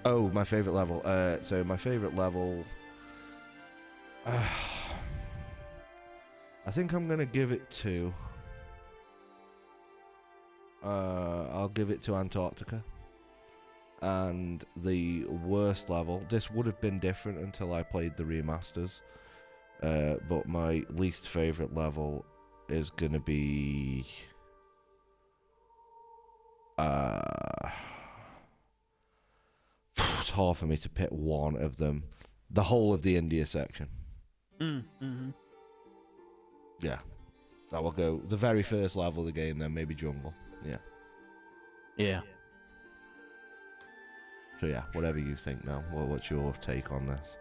Oh, my favorite level. So my favorite level, I think I'm gonna give it to. I'll give it to Antarctica. And the worst level, this would have been different until I played the remasters, but my least favorite level is gonna be it's hard for me to pick one of them. The whole of the India section. Yeah, that will go the very first level of the game, then maybe jungle. Yeah. So yeah, whatever you think now. What's your take on this?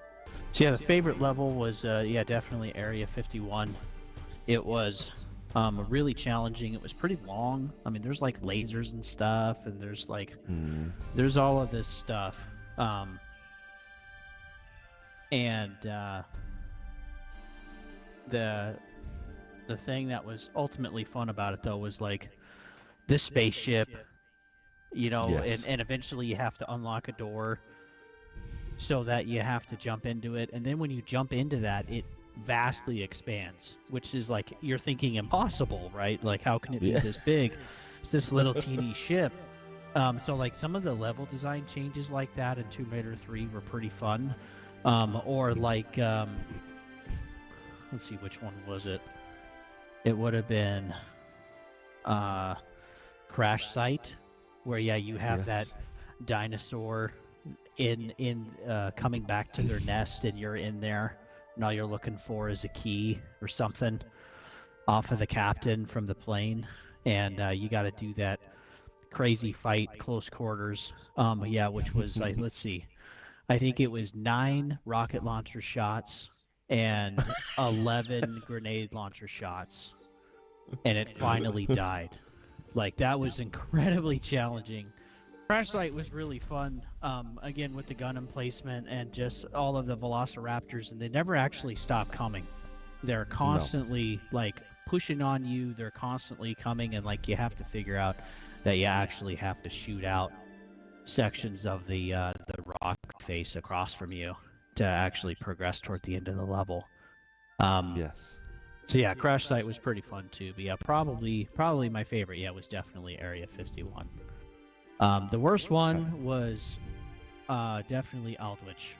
So yeah, the favorite level was definitely Area 51. It was really challenging. It was pretty long. I mean, there's like lasers and stuff, and there's like there's all of this stuff. And the thing that was ultimately fun about it though was like this spaceship. You know, Yes. and eventually you have to unlock a door so that you have to jump into it. And then when you jump into that, it vastly expands, which is like, you're thinking impossible, right? Like, how can it be this big? It's this little teeny ship. So like some of the level design changes like that in Tomb Raider 3 were pretty fun. Or like, let's see, which one was it? It would have been Crash Site. Where you have that dinosaur in coming back to their nest, and you're in there, and all you're looking for is a key or something off of the captain from the plane, and you got to do that crazy fight, close quarters. Yeah, which was let's see, I think it was 9 rocket launcher shots and 11 grenade launcher shots, and it finally died. Like, that was incredibly challenging. Crash Site was really fun, again, with the gun emplacement and just all of the velociraptors, and they never actually stop coming. They're constantly, like, pushing on you. They're constantly coming, and, like, you have to figure out that you actually have to shoot out sections of the rock face across from you to actually progress toward the end of the level. Yes. So yeah, Crash Site was pretty fun too. But yeah, probably my favorite. Yeah, was definitely Area 51. The worst one was definitely Aldwych.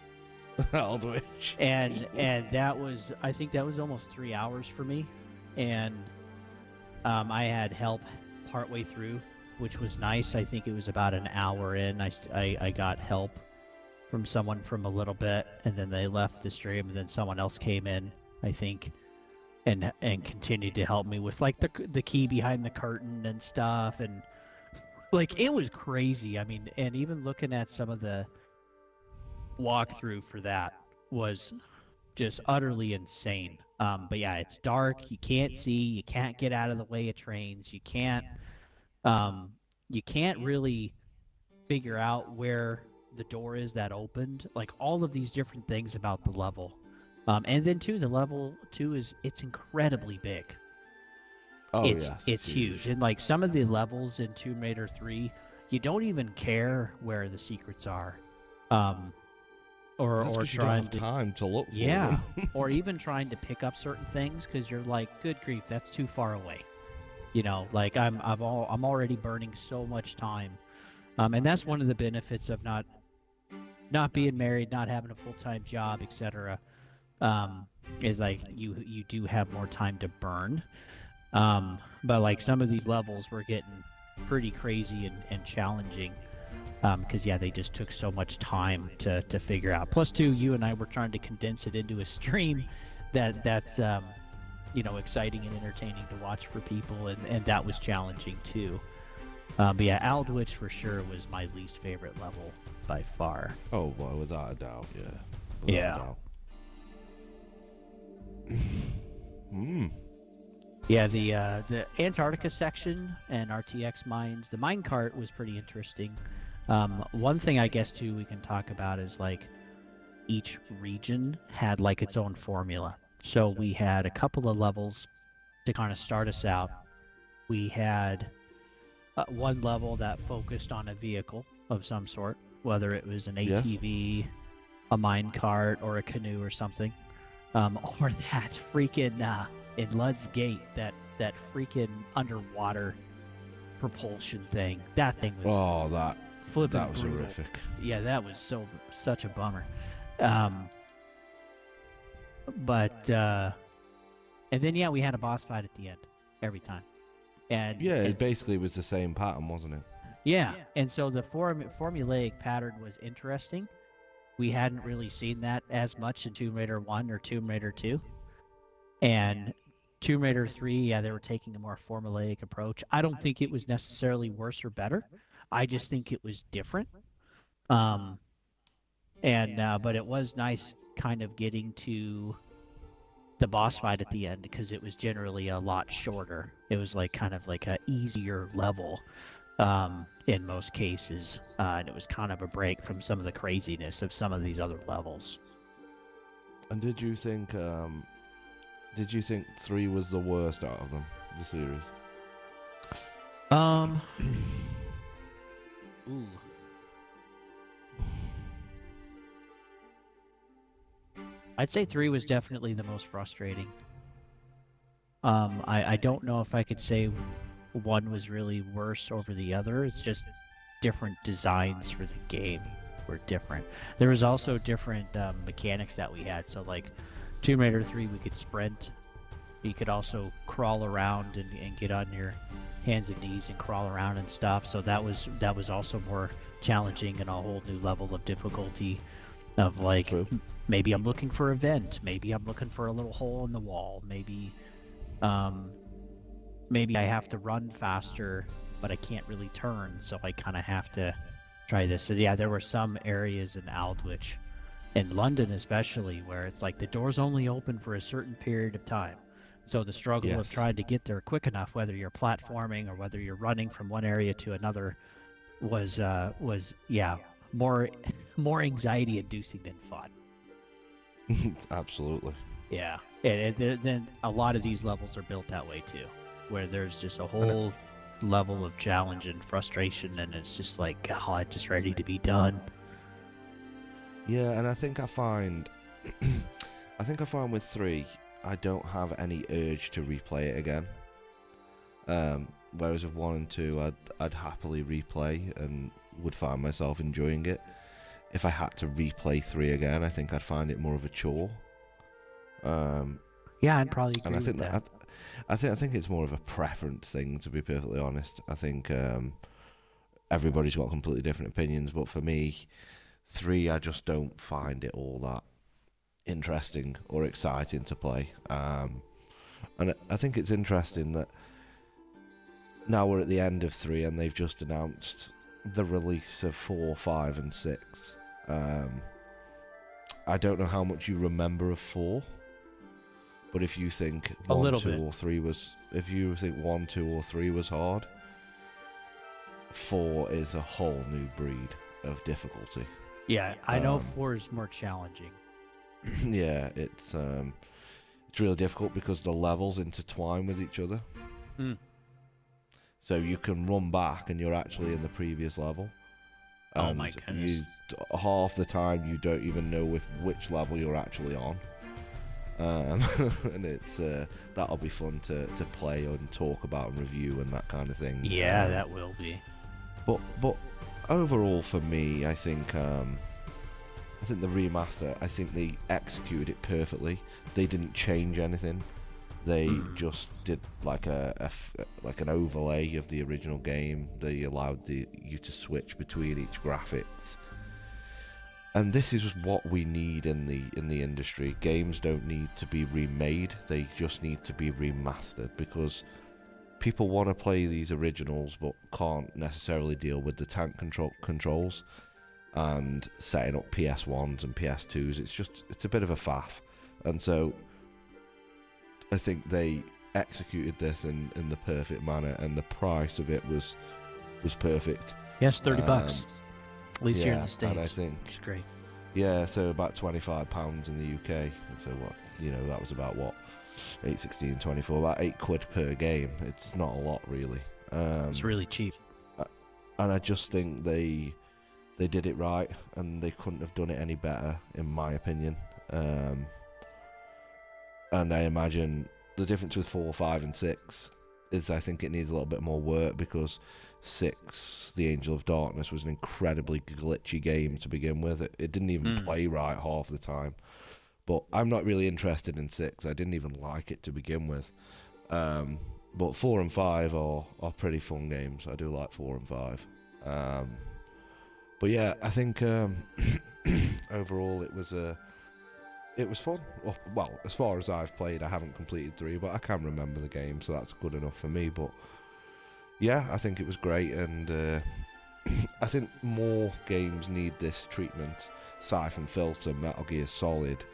Aldwych. And that was, I think that was almost 3 hours for me, and I had help partway through, which was nice. I think it was about an hour in. I got help from someone from a little bit, and then they left the stream, and then someone else came in, I think, and continued to help me with like the key behind the curtain and stuff, and like it was crazy. I mean, and even looking at some of the walkthrough for that was just utterly insane. But yeah, it's dark. You can't see. You can't get out of the way of trains. You can't really figure out where the door is that opened. Like all of these different things about the level. And then too, the level 2 it's incredibly big. Oh, it's yes, it's huge. And like some of the levels in Tomb Raider 3, you don't even care where the secrets are. Or you don't have time to look for them. Or even trying to pick up certain things because you're like, good grief, that's too far away. You know, like I'm already burning so much time. And that's one of the benefits of not being married, not having a full-time job, etc. Is like you do have more time to burn. But like some of these levels were getting pretty crazy and challenging. Because yeah, they just took so much time to figure out. Plus, too, you and I were trying to condense it into a stream that's exciting and entertaining to watch for people, and that was challenging too. But yeah, Aldwych for sure was my least favorite level by far. Oh boy, without a doubt, yeah. Yeah. Without a doubt. Yeah, the Antarctica section and RTX mines. The minecart was pretty interesting. One thing I guess too we can talk about is like each region had like its own formula. So we had a couple of levels to kind of start us out. We had one level that focused on a vehicle of some sort, whether it was an ATV, a minecart, or a canoe or something. Or that freaking in Lud's Gate, that freaking underwater propulsion thing. That thing was that was brutal. horrific. Yeah, that was such a bummer. But and then yeah, we had a boss fight at the end every time. And yeah, it basically was the same pattern, wasn't it? Yeah, and so the formulaic pattern was interesting. We hadn't really seen that as much in Tomb Raider 1 or Tomb Raider 2. And Tomb Raider 3, yeah, they were taking a more formulaic approach. I don't think it was necessarily worse or better. I just think it was different. But it was nice kind of getting to the boss fight at the end because it was generally a lot shorter. It was like kind of like a easier level in most cases, and it was kind of a break from some of the craziness of some of these other levels. And did you think 3 was the worst out of them, the series? Ooh. I'd say 3 was definitely the most frustrating. I don't know if I could say one was really worse over the other. It's just different designs for the game were different. There was also different mechanics that we had. So like Tomb Raider 3, we could sprint. You could also crawl around and get on hands and knees and crawl around and stuff. So that was also more challenging and a whole new level of difficulty. Of like, True. maybe I'm looking for a vent, maybe I'm looking for a little hole in the wall, um, maybe I have to run faster, but I can't really turn, so I kind of have to try this. So yeah, there were some areas in Aldwych, in London especially, where it's like the doors only open for a certain period of time. So the struggle of Yes. trying to get there quick enough, whether you're platforming or whether you're running from one area to another, was yeah, more more anxiety inducing than fun. Absolutely. Yeah, and then a lot of these levels are built that way too, where there's just a And whole level of challenge and frustration, and it's just like, God, just ready to be done. yeah, and I think I find with 3, I don't have any urge to replay it again. Whereas with 1 and 2, I'd happily replay and would find myself enjoying it. If I had to replay 3 again, I think I'd find it more of a chore. Yeah, I'd probably agree And I think with that. I think it's more of a preference thing, to be perfectly honest. I think everybody's got completely different opinions, but for me, 3, I just don't find it all that interesting or exciting to play. And I think it's interesting that now we're at the end of 3 and they've just announced the release of 4, 5 and 6. I don't know how much you remember of 4, but if you think A 1, little 2 bit. or 3 was, if you think 1, 2 or 3 was hard, 4 is a whole new breed of difficulty. Yeah, I know 4 is more challenging. Yeah, it's really difficult because the levels intertwine with each other. Mm. So you can run back and you're actually in the previous level. Oh my goodness. Half the time you don't even know which level you're actually on. And it's that'll be fun to play and talk about and review and that kind of thing. Yeah, that will be. But overall for me, I think the remaster, I think they executed it perfectly. They didn't change anything. They just did like like an overlay of the original game. They allowed you to switch between each graphics. And this is what we need in the industry. Games don't need to be remade, they just need to be remastered, because people want to play these originals but can't necessarily deal with the tank controls and setting up PS1s and PS2s. It's a bit of a faff. And so I think they executed this in the perfect manner, and the price of it was perfect. Yes, $30. At least here in Yeah, the States. and I think Which is great. yeah, so about £25 in the UK. And so that was about what, 8, 16, 24, about £8 per game. It's not a lot really. It's really cheap. And I just think they did it right, and they couldn't have done it any better, in my opinion. And I imagine the difference with 4, 5, and 6 is I think it needs a little bit more work, because 6, The Angel of Darkness, was an incredibly glitchy game to begin with. It didn't even play right half the time. But I'm not really interested in 6. I didn't even like it to begin with. But 4 and 5 are pretty fun games. I do like 4 and 5. But yeah, I think overall it was fun. Well, as far as I've played, I haven't completed 3, but I can remember the game, so that's good enough for me. But yeah, I think it was great, and I think more games need this treatment. Siphon Filter, Metal Gear Solid,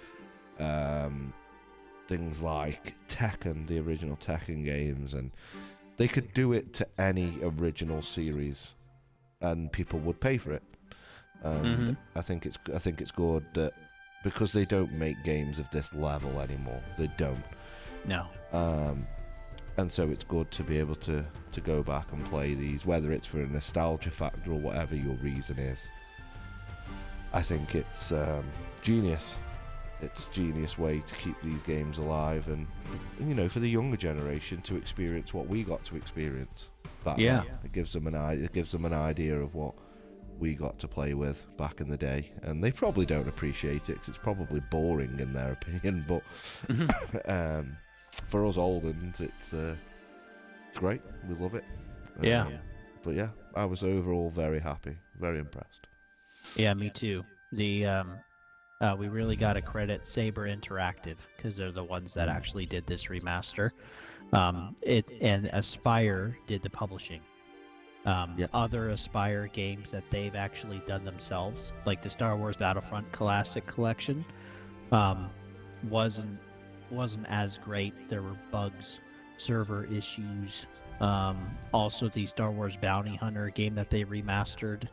things like Tekken, the original Tekken games, and they could do it to any original series, and people would pay for it. And I think it's good that, because they don't make games of this level anymore. They don't. No. And so it's good to be able to go back and play these, whether it's for a nostalgia factor or whatever your reason is. I think it's genius. It's a genius way to keep these games alive, and for the younger generation to experience what we got to experience back then. It gives them an idea of what we got to play with back in the day, and they probably don't appreciate it because it's probably boring in their opinion, but for us old uns, It's great. We love it. Yeah. But yeah, I was overall very happy, very impressed. Yeah, me too. We really got to credit Saber Interactive because they're the ones that actually did this remaster. It and Aspyr did the publishing. Yeah. Other Aspyr games that they've actually done themselves, like the Star Wars Battlefront Classic Collection, um, wasn't as great. There were bugs, server issues. Also, the Star Wars Bounty Hunter game that they remastered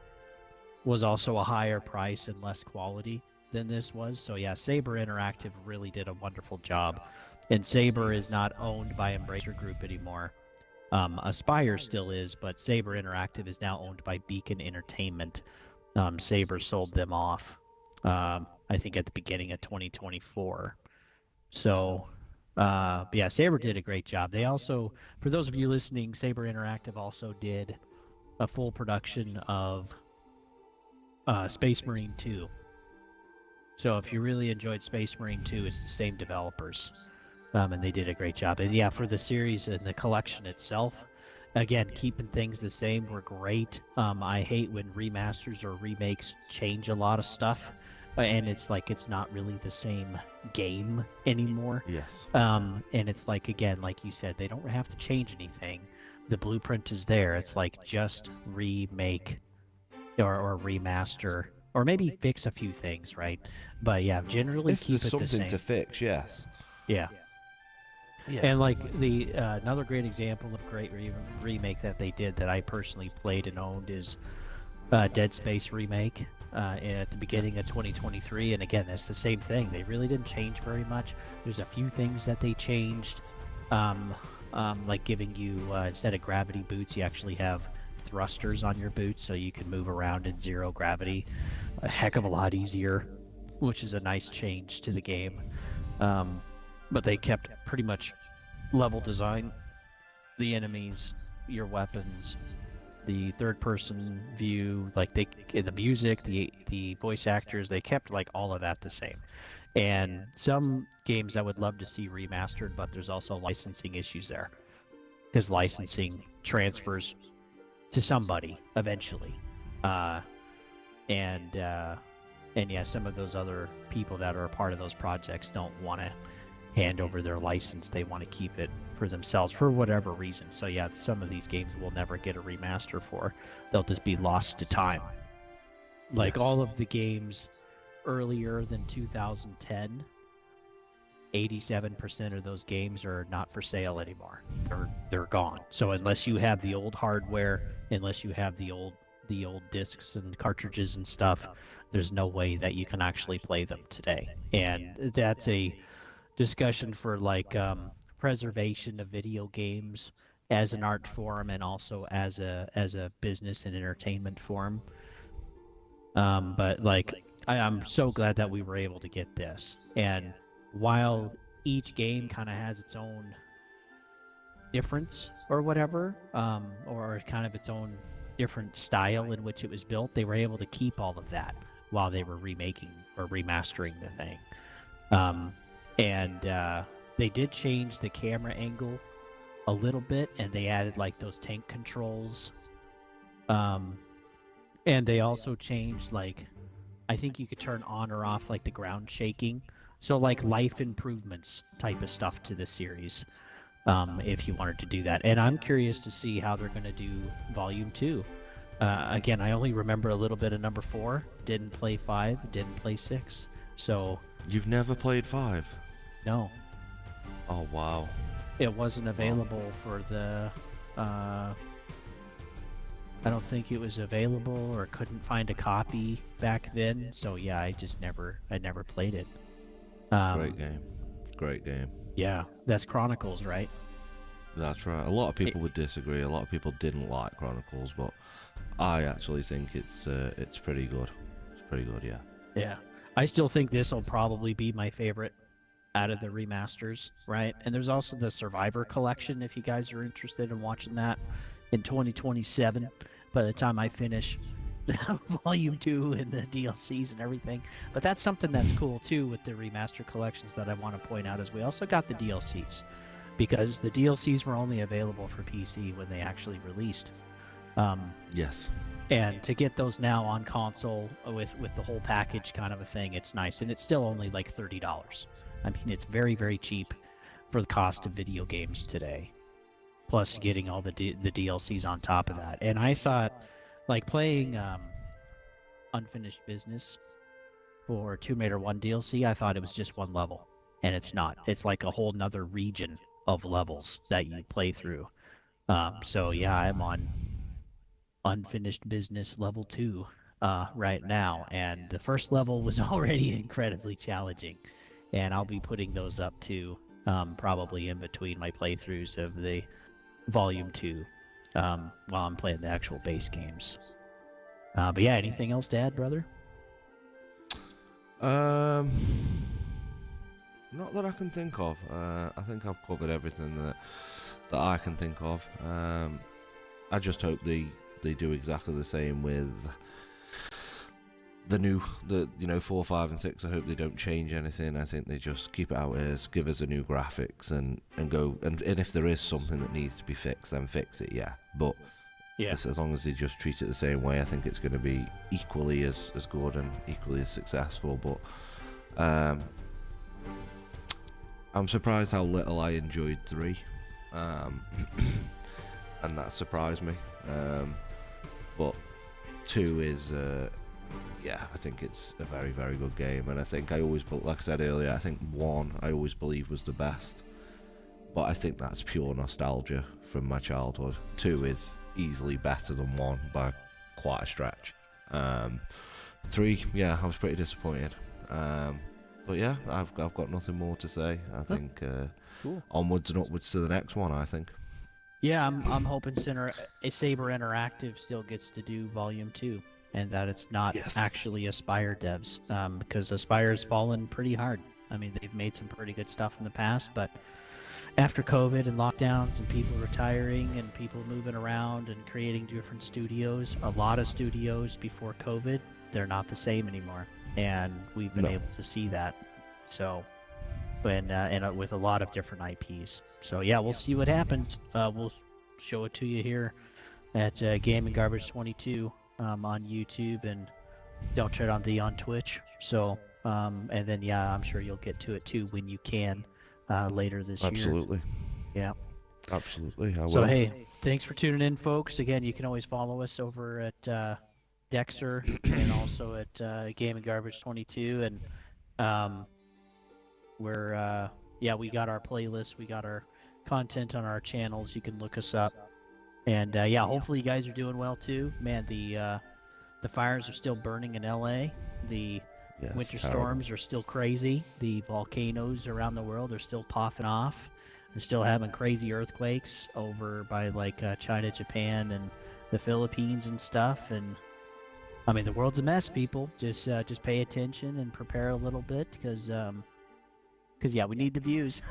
was also a higher price and less quality than this was. So yeah, Saber Interactive really did a wonderful job. And Saber is not owned by Embracer Group anymore. Aspyr still is, but Saber Interactive is now owned by Beacon Entertainment. Saber sold them off, I think, at the beginning of 2024. So, yeah, Saber did a great job. They also, for those of you listening, Saber Interactive also did a full production of Space Marine 2. So if you really enjoyed Space Marine 2, it's the same developers. And they did a great job. And yeah, for the series and the collection itself, again, keeping things the same were great. I hate when remasters or remakes change a lot of stuff, and it's like it's not really the same game anymore. Yes. And it's like, again, like you said, they don't have to change anything. The blueprint is there. It's like just remake or remaster, or maybe fix a few things, right? But yeah, generally If keep there's it the something same. to fix, yes. Yeah. Yeah. And like the another great example of great remake that they did that I personally played and owned is Dead Space remake at the beginning of 2023. And again, that's the same thing. They really didn't change very much. There's a few things that they changed, like giving you instead of gravity boots, you actually have thrusters on your boots, so you can move around in zero gravity a heck of a lot easier, which is a nice change to the game. But they kept pretty much level design, the enemies, your weapons, the third-person view, like the music, the voice actors, they kept like all of that the same. And some games I would love to see remastered, but there's also licensing issues there, because licensing transfers to somebody eventually, and yeah, some of those other people that are a part of those projects don't want to hand over their license. They want to keep it for themselves for whatever reason. So yeah, some of these games will never get a remaster for. They'll just be lost to time. Like Yes. all of the games earlier than 2010, 87% of those games are not for sale anymore. They're gone. So unless you have the old hardware, unless you have the old discs and cartridges and stuff, there's no way that you can actually play them today. And that's a discussion for like preservation of video games as an art form and also as a business and entertainment form. But like I'm so glad that we were able to get this. And while each game kind of has its own difference or whatever, or kind of its own different style in which it was built, they were able to keep all of that while they were remaking or remastering the thing. And they did change the camera angle a little bit, and they added like those tank controls. And they also changed, like, I think you could turn on or off like the ground shaking. So like life improvements type of stuff to the series, if you wanted to do that. And I'm curious to see how they're going to do Volume 2. Again, I only remember a little bit of number 4. Didn't play 5. Didn't play 6. So You've never played 5? no, Oh, wow. it wasn't available for the. I don't think it was available, or couldn't find a copy back then. So yeah, I never played it. Great game. Great game. Yeah, that's Chronicles, right? That's right. A lot of people would disagree. A lot of people didn't like Chronicles, but I actually think it's pretty good. It's pretty good, yeah. Yeah. I still think this will probably be my favorite out of the remasters, right? And there's also the Survivor Collection, if you guys are interested in watching that, in 2027, by the time I finish Volume 2 and the DLCs and everything. But that's something that's cool, too, with the remaster collections that I want to point out, is we also got the DLCs. because the DLCs were only available for PC when they actually released. Yes. And to get those now on console with the whole package kind of a thing, it's nice, and it's still only like $30. I mean, it's very, very cheap for the cost of video games today. Plus, getting all the DLCs on top of that. And I thought, like playing Unfinished Business for Tomb Raider 1 DLC, I thought it was just one level, and it's not. It's like a whole nother region of levels that you play through. So yeah, I'm on Unfinished Business level 2 right now, and the first level was already incredibly challenging, and I'll be putting those up too, probably in between my playthroughs of the Volume 2 while I'm playing the actual base games. But yeah, anything else to add, brother? Not that I can think of. I think I've covered everything that I can think of. I just hope they do exactly the same with the 4, 5, and 6. I hope they don't change anything. I think they just keep it out as, give us a new graphics and go, and if there is something that needs to be fixed, then fix it. Yeah, but Yeah. as long as they just treat it the same way, I think it's going to be equally as good and equally as successful. But I'm surprised how little I enjoyed 3, and that surprised me. But 2 is, I think it's a very, very good game, and I think like I said earlier, I think 1 I always believed was the best, but I think that's pure nostalgia from my childhood. 2 is easily better than 1 by quite a stretch. 3, I was pretty disappointed. But yeah, I've got nothing more to say. I think Cool. onwards and upwards to the next one, I think. Yeah, I'm hoping Saber Interactive still gets to do Volume 2, and that it's not actually Aspyr devs, because Aspyr's fallen pretty hard. I mean, they've made some pretty good stuff in the past, but after COVID and lockdowns and people retiring and people moving around and creating different studios, a lot of studios before COVID, they're not the same anymore, and we've been able to see that. So, and with a lot of different IPs. So yeah, we'll see what happens. We'll show it to you here at Gaming Garbage 22 on YouTube, and Don't Tread on Thee on Twitch. So, and then I'm sure you'll get to it too when you can later this year. Absolutely. Yeah. Absolutely. I will. So hey, thanks for tuning in, folks. Again, you can always follow us over at Dexsor and also at Gaming Garbage 22, and we got our playlist, we got our content on our channels. You can look us up, and hopefully you guys are doing well too. Man, the fires are still burning in LA. The winter storms are still crazy. The volcanoes around the world are still popping off. They're still having crazy earthquakes over by China, Japan, and the Philippines and stuff. And I mean, the world's a mess, people. Just pay attention and prepare a little bit, because we need the views.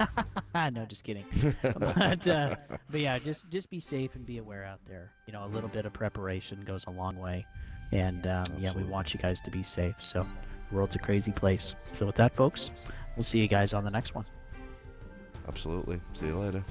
No, just kidding. But yeah, just be safe and be aware out there. You know, a little bit of preparation goes a long way. And we want you guys to be safe. So the world's a crazy place. So with that, folks, we'll see you guys on the next one. Absolutely. See you later.